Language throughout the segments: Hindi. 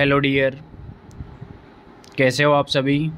हेलो डियर, कैसे हो आप सभी।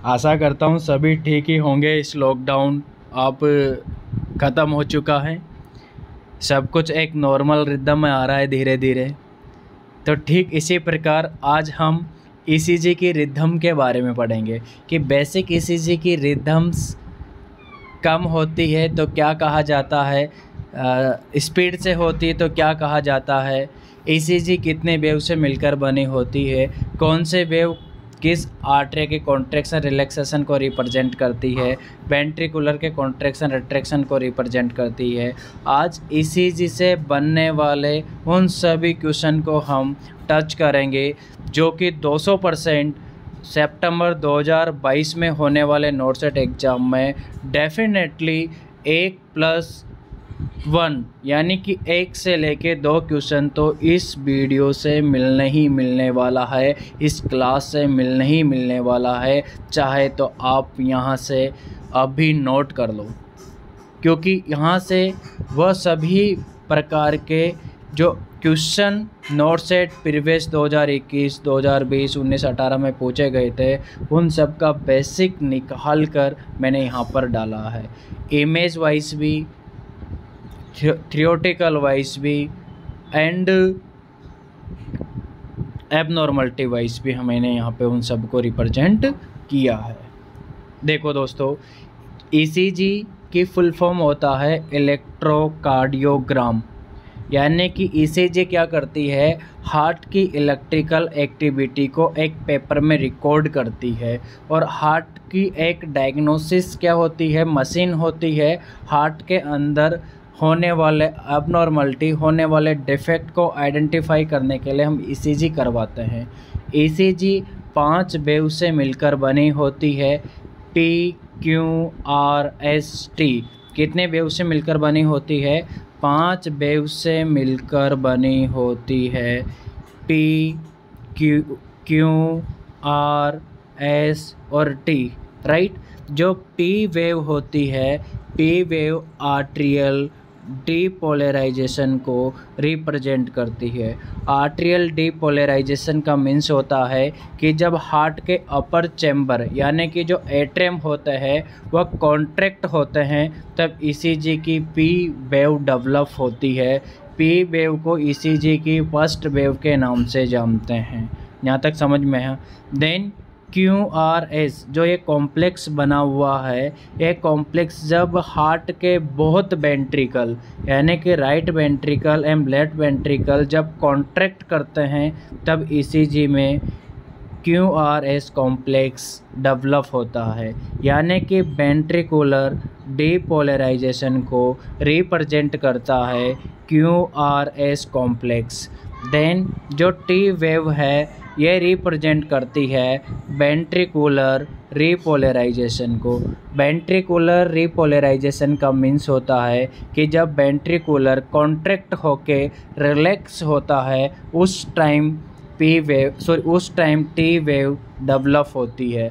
आशा करता हूँ सभी ठीक ही होंगे। इस लॉकडाउन अब ख़त्म हो चुका है, सब कुछ एक नॉर्मल रिदम में आ रहा है धीरे धीरे। तो ठीक इसी प्रकार आज हम ईसीजी की रिदम के बारे में पढ़ेंगे कि बेसिक ईसीजी की रिदम्स कम होती है तो क्या कहा जाता है, स्पीड से होती है तो क्या कहा जाता है, ईसीजी कितने वेव से मिलकर बनी होती है, कौन से वेव किस आर्टरी के कॉन्ट्रैक्शन रिलैक्सेशन को रिप्रेजेंट करती है, वेंट्रिकुलर के कॉन्ट्रैक्शन रिट्रैक्शन को रिप्रेजेंट करती है। आज ईसीजी से बनने वाले उन सभी क्वेश्चन को हम टच करेंगे जो कि 200% सितंबर 2022 में होने वाले नोटसेट एग्ज़ाम में डेफिनेटली 1+1 यानी कि 1 से लेके 2 क्वेश्चन तो इस वीडियो से मिलने ही मिलने वाला है, इस क्लास से मिलने ही मिलने वाला है। चाहे तो आप यहाँ से अभी नोट कर लो, क्योंकि यहाँ से वह सभी प्रकार के जो क्वेश्चन नोटसेट प्रीवियस 2021, 2020, 19, 18 में पूछे गए थे उन सब का बेसिक निकाल कर मैंने यहाँ पर डाला है। इमेज वाइज भी, थियोरेटिकल वाइज भी एंड एबनॉर्मलिटी वाइज भी मैंने यहाँ पे उन सब को रिप्रेजेंट किया है। देखो दोस्तों, ईसीजी की फुल फॉर्म होता है इलेक्ट्रोकार्डियोग्राम, यानी कि ईसीजी क्या करती है, हार्ट की इलेक्ट्रिकल एक्टिविटी को एक पेपर में रिकॉर्ड करती है। और हार्ट की एक डायग्नोसिस क्या होती है, मशीन होती है। हार्ट के अंदर होने वाले अबनॉर्मलिटी, होने वाले डिफेक्ट को आइडेंटिफाई करने के लिए हम ईसीजी करवाते हैं। ईसीजी 5 वेव से मिलकर बनी होती है, P, Q, R, S, T. कितने वेव से मिलकर बनी होती है? 5 वेव से मिलकर बनी होती है, पी, क्यू, आर, एस और टी, राइट। जो पी वेव होती है, पी वेव आर्ट्रियल डीपोलराइजेशन को रिप्रेजेंट करती है। आर्ट्रियल डीपोलराइजेशन का मीन्स होता है कि जब हार्ट के अपर चैम्बर यानी कि जो एट्रियम होते हैं वह कॉन्ट्रैक्ट होते हैं, तब ईसीजी की पी वेव डेवलप होती है। पी वेव को ईसीजी की फर्स्ट वेव के नाम से जानते हैं। यहाँ तक समझ में है। देन QRS जो ये कॉम्प्लेक्स बना हुआ है, ये कॉम्प्लेक्स जब हार्ट के बहुत वेंट्रिकल यानी कि right ventricle and left ventricle जब कॉन्ट्रैक्ट करते हैं तब ईसीजी में QRS कॉम्प्लेक्स डेवलप होता है, यानी कि वेंट्रिकुलर डीपोलराइजेशन को रिप्रेजेंट करता है QRS कॉम्प्लेक्स। देन जो टी वेव है ये रिप्रेजेंट करती है वेंट्रिकुलर रिपोलराइजेशन को। वेंट्रिकुलर रिपोलराइजेशन का मीन्स होता है कि जब वेंट्रिकुलर कॉन्ट्रैक्ट होके रिलैक्स होता है उस टाइम टी वेव डेवलप होती है।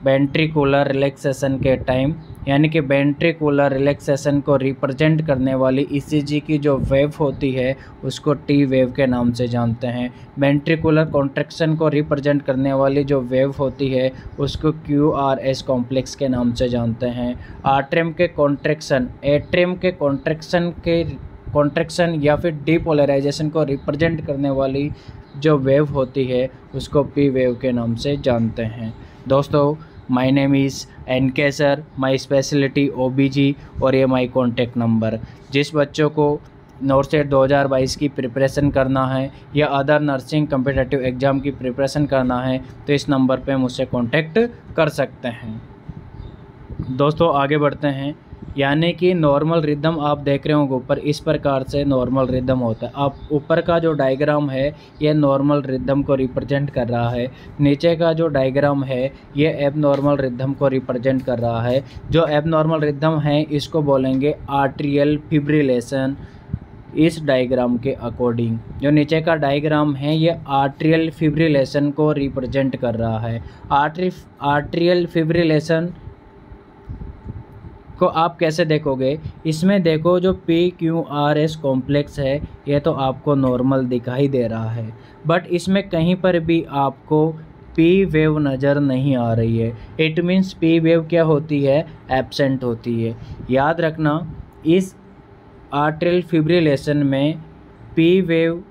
वेंट्रिकुलर रिलैक्सेशन के टाइम, यानी कि वेंट्रिकुलर रिलैक्सेशन को रिप्रेजेंट करने वाली ईसीजी की जो वेव होती है उसको टी वेव के नाम से जानते हैं। वेंट्रिकुलर कॉन्ट्रैक्शन को रिप्रेजेंट करने वाली जो वेव होती है उसको QRS कॉम्प्लेक्स के नाम से जानते हैं। आर्ट्रियम के कॉन्ट्रैक्शन, एट्रियम के कॉन्ट्रैक्शन या फिर डीपोलराइजेशन को रिप्रेजेंट करने वाली जो वेव होती है उसको पी वेव के नाम से जानते हैं। दोस्तों, my name is NK sir, my speciality OBG और ये माई कॉन्टैक्ट नंबर। जिस बच्चों को नोटसेट 2022 की प्रिपरेशन करना है या अदर नर्सिंग कम्पिटिटिव एग्ज़ाम की प्रिपरेशन करना है तो इस नंबर पे मुझसे कांटेक्ट कर सकते हैं। दोस्तों आगे बढ़ते हैं, यानी कि नॉर्मल रिदम आप देख रहे होंगे ऊपर, इस प्रकार से नॉर्मल रिदम होता है। आप ऊपर का जो डायग्राम है ये नॉर्मल रिदम को रिप्रेजेंट कर रहा है, नीचे का जो डायग्राम है ये एबनॉर्मल रिदम को रिप्रेजेंट कर रहा है। जो एबनॉर्मल रिदम है इसको बोलेंगे आर्ट्रियल फिब्रिलेशन। इस डायग्राम के अकॉर्डिंग जो नीचे का डायग्राम है ये आर्ट्रियल फिब्रिलेशन को रिप्रेजेंट कर रहा है। आर्ट्रियल फिब्रिलेशन को आप कैसे देखोगे, इसमें देखो जो PQRS कॉम्प्लेक्स है ये तो आपको नॉर्मल दिखाई दे रहा है, बट इसमें कहीं पर भी आपको P वेव नज़र नहीं आ रही है। इट मीन्स P वेव क्या होती है, एब्सेंट होती है। याद रखना इस आर्टरियल फिब्रिलेशन में P वेव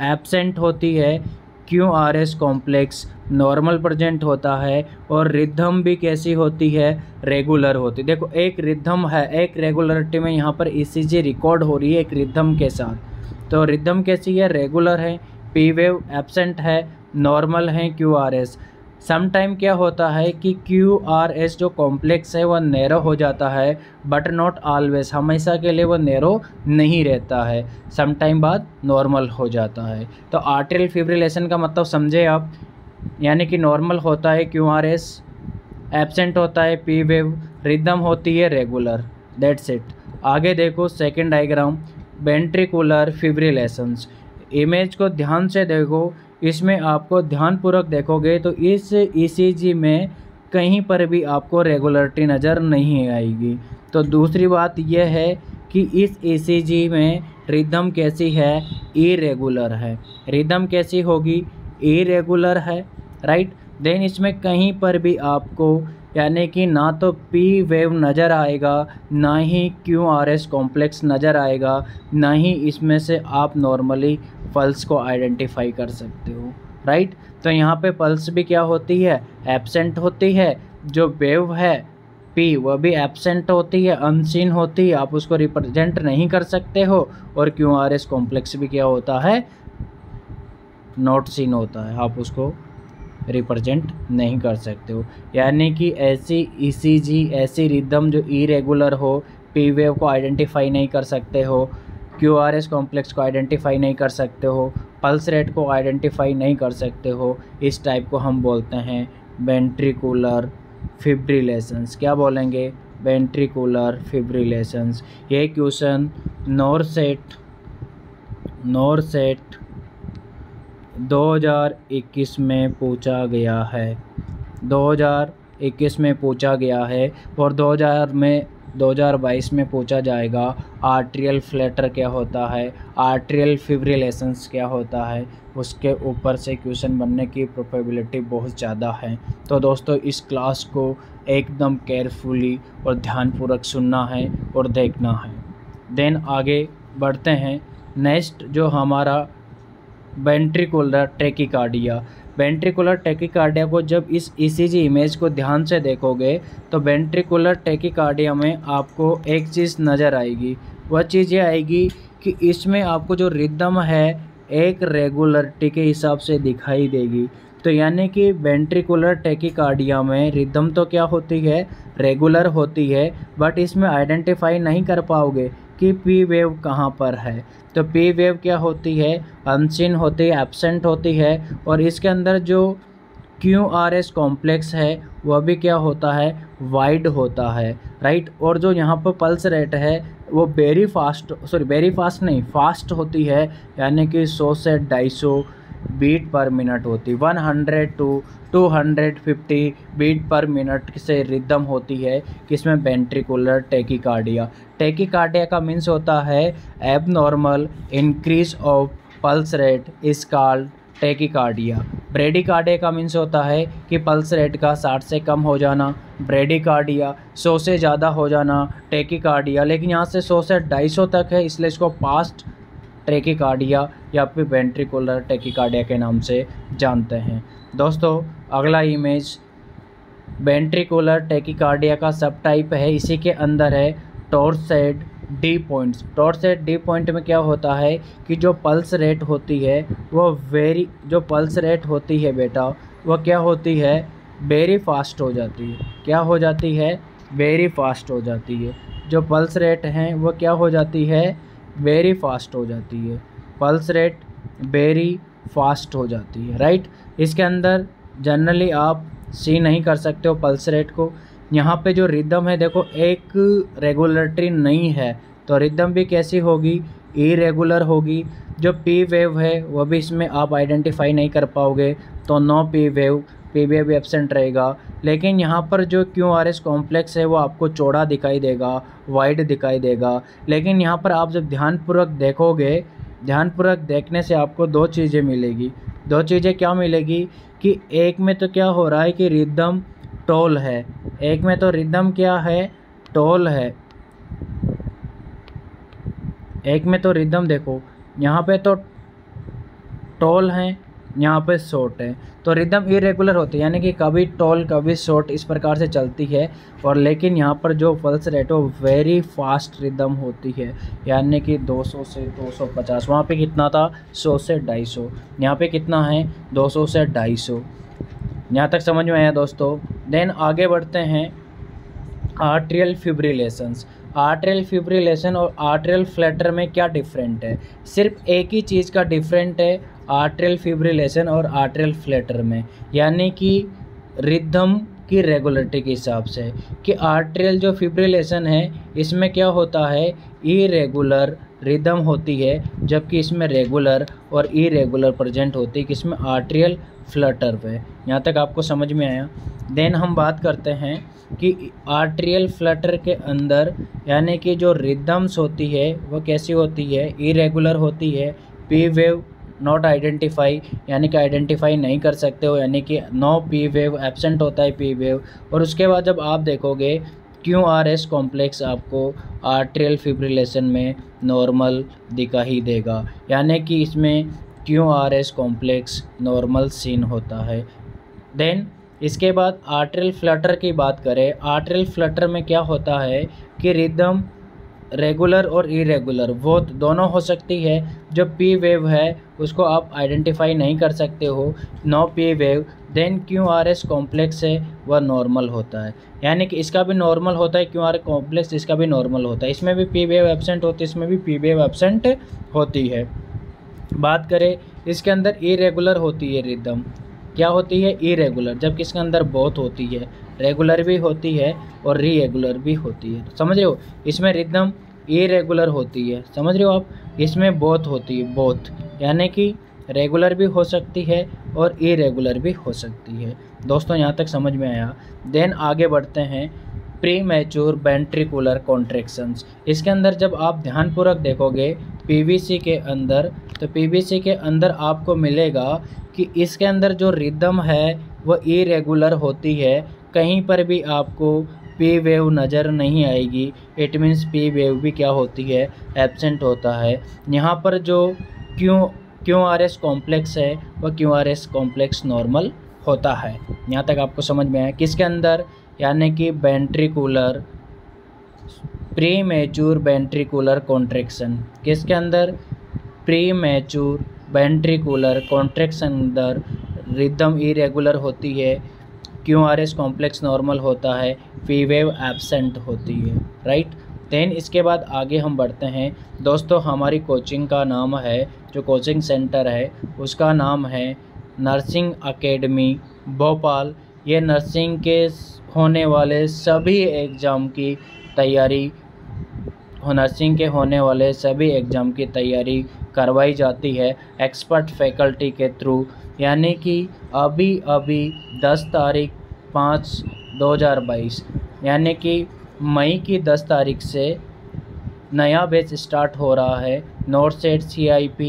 एब्सेंट होती है, QRS कॉम्प्लेक्स नॉर्मल प्रेजेंट होता है, और रिदम भी कैसी होती है, रेगुलर होती है। देखो एक रिदम है, एक रेगुलरिटी में यहाँ पर ECG रिकॉर्ड हो रही है एक रिदम के साथ। तो रिदम कैसी है, रेगुलर है, P वेव एब्सेंट है, नॉर्मल है QRS। समटाइम क्या होता है कि QRS जो कॉम्प्लेक्स है वह नैरो हो जाता है, बट नॉट ऑलवेज, हमेशा के लिए वो नैरो नहीं रहता है, समटाइम बाद नॉर्मल हो जाता है। तो आर्टरियल फिब्रिलेशन का मतलब समझे आप, यानी कि नॉर्मल होता है QRS, एब्सेंट होता है P वेव, रिदम होती है रेगुलर, दैट्स इट। आगे देखो सेकेंड डायग्राम, वेंट्रिकुलर फिब्रिलेशंस। इमेज को ध्यान से देखो, इसमें आपको ध्यानपूर्वक देखोगे तो इस ECG में कहीं पर भी आपको रेगुलरिटी नज़र नहीं आएगी। तो दूसरी बात यह है कि इस ECG में रिदम कैसी है, इरेगुलर है। रिदम कैसी होगी, इरेगुलर है, राइट। देन इसमें कहीं पर भी आपको यानी कि ना तो P वेव नज़र आएगा, ना ही QRS कॉम्प्लेक्स नज़र आएगा, ना ही इसमें से आप नॉर्मली पल्स को आइडेंटिफाई कर सकते हो, राइट। तो यहाँ पे पल्स भी क्या होती है, एब्सेंट होती है। जो वेव है P वह भी एब्सेंट होती है, अनसीन होती है, आप उसको रिप्रेजेंट नहीं कर सकते हो। और QRS कॉम्प्लेक्स भी क्या होता है, नॉट सीन होता है, आप उसको रिप्रेजेंट नहीं कर सकते हो। यानी कि ऐसी ECG, ऐसी रिदम जो इरेगुलर हो, P वेव को आइडेंटिफाई नहीं कर सकते हो, QRS कॉम्प्लेक्स को आइडेंटिफाई नहीं कर सकते हो, पल्स रेट को आइडेंटिफाई नहीं कर सकते हो, इस टाइप को हम बोलते हैं वेंट्रिकुलर फिब्रिलेशंस। क्या बोलेंगे, वेंट्रिकुलर फिब्रिलेशंस। ये क्वेश्चन नॉरसेट 2021 में पूछा गया है, 2021 में पूछा गया है, और 2022 में पूछा जाएगा। आर्टरियल फ्लटर क्या होता है, आर्टरियल फिब्रिलेशंस क्या होता है, उसके ऊपर से क्वेश्चन बनने की प्रोबेबिलिटी बहुत ज़्यादा है। तो दोस्तों इस क्लास को एकदम केयरफुली और ध्यानपूर्वक सुनना है और देखना है। देन आगे बढ़ते हैं। नेक्स्ट जो हमारा वेंट्रिकुलर टैकीकार्डिया। वेंट्रिकुलर टैकीकार्डिया को जब इस ECG इमेज को ध्यान से देखोगे तो वेंट्रिकुलर टैकीकार्डिया में आपको एक चीज़ नज़र आएगी। वह चीज़ ये आएगी कि इसमें आपको जो रिदम है एक रेगुलरिटी के हिसाब से दिखाई देगी। तो यानी कि वेंट्रिकुलर टैकीकार्डिया में रिदम तो क्या होती है, रेगुलर होती है, बट इसमें आइडेंटिफाई नहीं कर पाओगे कि P वेव कहाँ पर है। तो P वेव क्या होती है, अनसीन होती है, एब्सेंट होती है, और इसके अंदर जो QRS कॉम्प्लेक्स है वह भी क्या होता है, वाइड होता है, राइट। और जो यहाँ पर पल्स रेट है वो फास्ट होती है, यानी कि 100 से 250 बीट पर मिनट होती, 100 to 250 बीट पर मिनट से रिदम होती है, किसमें, वेंट्रिकुलर टैकीकार्डिया। टैकीकार्डिया का मीन्स होता है abnormal increase of pulse rate is called tachycardia. Bradycardia का मीन्स होता है कि पल्स रेट का 60 से कम हो जाना, ब्रेडिकार्डिया 100 से ज़्यादा हो जाना, टैकीकार्डिया लेकिन यहाँ से 100 से 250 तक है, इसलिए इसको फास्ट टैकीकार्डिया या फिर वेंट्रिकुलर टैकीकार्डिया के नाम से जानते हैं। दोस्तों अगला इमेज वेंट्रिकुलर टैकीकार्डिया का सब टाइप है, इसी के अंदर है torsade D points. Torsade D point में क्या होता है कि जो पल्स रेट होती है वो क्या होती है, वेरी फास्ट हो जाती है। क्या हो जाती है, वेरी फास्ट हो जाती है। जो पल्स रेट हैं वो क्या हो जाती है, वेरी फास्ट हो जाती है। पल्स रेट वेरी फास्ट हो जाती है, राइट। इसके अंदर जनरली आप सी नहीं कर सकते हो पल्स रेट को। यहाँ पे जो रिदम है देखो एक रेगुलरिटी नहीं है, तो रिदम भी कैसी होगी, इरेगुलर होगी। जो P वेव है वह भी इसमें आप आइडेंटिफाई नहीं कर पाओगे, तो नो P वेव PBA भी एब्सेंट रहेगा। लेकिन यहाँ पर जो QRS कॉम्प्लेक्स है वो आपको चौड़ा दिखाई देगा, वाइड दिखाई देगा। लेकिन यहाँ पर आप जब ध्यानपूर्वक देखोगे, ध्यानपूर्वक देखने से आपको दो चीज़ें मिलेगी। दो चीज़ें क्या मिलेगी कि एक में तो क्या हो रहा है कि रिदम टोल है, एक में तो रिदम क्या है, टोल है। एक में तो रिदम देखो यहाँ पे तो टोल है, यहाँ पे शॉर्ट है, तो रिदम इरेगुलर होती है, यानी कि कभी टोल कभी शॉर्ट इस प्रकार से चलती है। और लेकिन यहाँ पर जो पल्स रेट है वो वेरी फास्ट रिदम होती है, यानी कि 200 से 250। वहाँ पे कितना था 100 से 250, यहाँ पे कितना है 200 से 250। यहाँ तक समझ में आया दोस्तों। देन आगे बढ़ते हैं आर्ट्रियल फिब्रिलेशंस। आर्ट्रियल फिब्रिलेशन और आर्ट्रियल फ्लटर में क्या डिफरेंट है? सिर्फ एक ही चीज़ का डिफरेंट है आर्ट्रियल फिब्रिलेशन और आर्ट्रियल फ्लटर में, यानी कि रिदम की रेगुलरिटी के हिसाब से। कि आर्ट्रियल जो फिब्रिलेशन है इसमें क्या होता है, इरेगुलर रिदम होती है, जबकि इसमें रेगुलर और इरेगुलर प्रेजेंट होती है किसमें, आर्ट्रियल फ्लटर पे। यहाँ तक आपको समझ में आया। देन हम बात करते हैं कि आर्ट्रियल फ्लटर के अंदर यानी कि जो रिदम्स होती है वो कैसी होती है, इरेगुलर होती है। पी वेव नॉट आइडेंटिफाई, यानी कि आइडेंटिफाई नहीं कर सकते हो, यानी कि नो पी वेव, एब्सेंट होता है पी वेव। और उसके बाद जब आप देखोगे QRS कॉम्प्लेक्स आपको आर्ट्रियल फिब्रिलेशन में नॉर्मल दिखा ही देगा, यानी कि इसमें QRS कॉम्प्लेक्स नॉर्मल सीन होता है। देन इसके बाद आर्ट्रियल फ्लटर की बात करें, आर्ट्रियल फ्लटर में क्या होता है कि रिदम रेगुलर और इरेगुलर वो दोनों हो सकती है। जो पी वेव है उसको आप आइडेंटिफाई नहीं कर सकते हो, no P wave. Then QRS complex है वह नॉर्मल होता है, यानी कि इसका भी नॉर्मल होता है QRS कॉम्प्लेक्स, इसका भी नॉर्मल होता है। इसमें भी पी वेव एब्सेंट होती है, इसमें भी पी वेव एब्सेंट होती है। बात करें इसके अंदर इरेगुलर होती है रिदम, क्या होती है, इरेगुलर, जबकि इसके अंदर बोथ होती है, रेगुलर भी होती है और रीरेगुलर भी होती है। समझ रहे हो, इसमें रिदम इरेगुलर होती है, समझ रहे हो आप, इसमें बोथ होती है, बोथ, यानी कि रेगुलर भी हो सकती है और इरेगुलर भी हो सकती है। दोस्तों यहाँ तक समझ में आया। देन आगे बढ़ते हैं प्री मैच्योर वेंट्रिकुलर कॉन्ट्रैक्शंस। इसके अंदर जब आप ध्यानपूर्वक देखोगे PVC के अंदर, तो PVC के अंदर आपको मिलेगा कि इसके अंदर जो रिदम है वो इरेगुलर होती है, कहीं पर भी आपको पी वेव नज़र नहीं आएगी। इट मीन्स पी वेव भी क्या होती है, एब्सेंट होता है। यहाँ पर जो QRS कॉम्प्लेक्स है वह QRS कॉम्प्लेक्स नॉर्मल होता है। यहाँ तक आपको समझ में आया। किसके अंदर, यानी कि ventricular, pre mature ventricular contraction, किसके अंदर, प्री मैच्योर वेंट्रिकुलर कॉन्ट्रैक्शन अंदर रिदम इरेगुलर होती है, QRS कॉम्प्लेक्स नॉर्मल होता है, पी वेव एब्सेंट होती है, राइट। देन इसके बाद आगे हम बढ़ते हैं। दोस्तों हमारी कोचिंग का नाम है, जो कोचिंग सेंटर है उसका नाम है नर्सिंग एकेडमी भोपाल। ये नर्सिंग के होने वाले सभी एग्ज़ाम की तैयारी, नर्सिंग के होने वाले सभी एग्ज़ाम की तैयारी करवाई जाती है एक्सपर्ट फैकल्टी के थ्रू। यानी कि अभी 10 तारीख 5/2022 यानी कि मई की 10 तारीख से नया बैच स्टार्ट हो रहा है नॉर्थ सेट CIP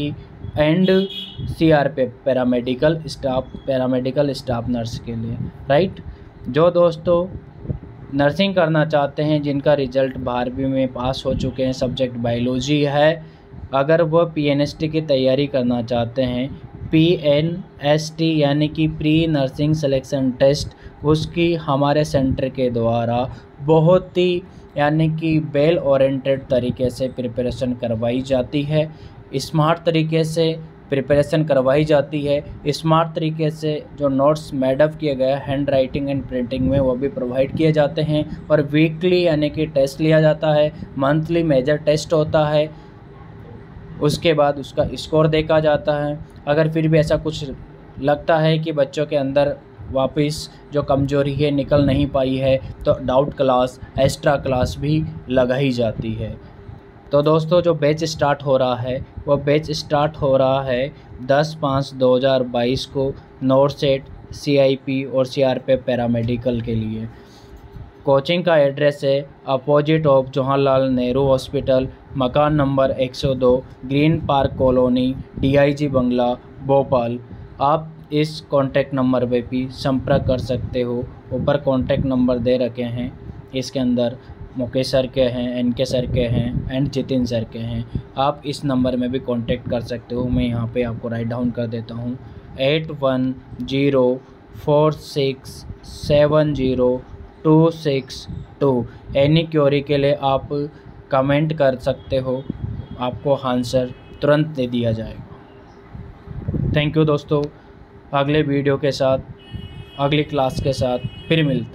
and CRP paramedical staff nurse के लिए, राइट। जो दोस्तों नर्सिंग करना चाहते हैं, जिनका रिज़ल्ट 12वीं में पास हो चुके हैं, सब्जेक्ट बायोलॉजी है, अगर वह PNST की तैयारी करना चाहते हैं, PNST यानी कि प्री नर्सिंग सिलेक्शन टेस्ट, उसकी हमारे सेंटर के द्वारा बहुत ही यानी कि वेल ओरिएंटेड तरीके से प्रिपरेशन करवाई जाती है, स्मार्ट तरीके से प्रिपरेशन करवाई जाती है। स्मार्ट तरीके से जो नोट्स मेडअप किए गए हैंड राइटिंग एंड प्रिंटिंग में वो भी प्रोवाइड किए जाते हैं। और वीकली यानी कि टेस्ट लिया जाता है, मंथली मेजर टेस्ट होता है, उसके बाद उसका स्कोर देखा जाता है। अगर फिर भी ऐसा कुछ लगता है कि बच्चों के अंदर वापस जो कमजोरी है निकल नहीं पाई है, तो डाउट क्लास, एक्स्ट्रा क्लास भी लगाई जाती है। तो दोस्तों जो बैच स्टार्ट हो रहा है वो बैच स्टार्ट हो रहा है 10/5/2022 को नॉर्थ सेट CIP और CRP पैरामेडिकल के लिए। कोचिंग का एड्रेस है opposite of Jawaharlal Nehru hospital, मकान number 102, green park colony, DIG बंगला, भोपाल। आप इस कॉन्टैक्ट नंबर पे भी संपर्क कर सकते हो। ऊपर कॉन्टैक्ट नंबर दे रखे हैं, इसके अंदर मुकेश सर के हैं, NK सर के हैं एंड जितिन सर के हैं। आप इस नंबर में भी कांटेक्ट कर सकते हो। मैं यहाँ पे आपको राइट डाउन कर देता हूँ 8104670262। एनी क्वेरी के लिए आप कमेंट कर सकते हो, आपको आंसर तुरंत दे दिया जाएगा। थैंक यू दोस्तों। अगले वीडियो के साथ, अगली क्लास के साथ फिर मिलते हैं।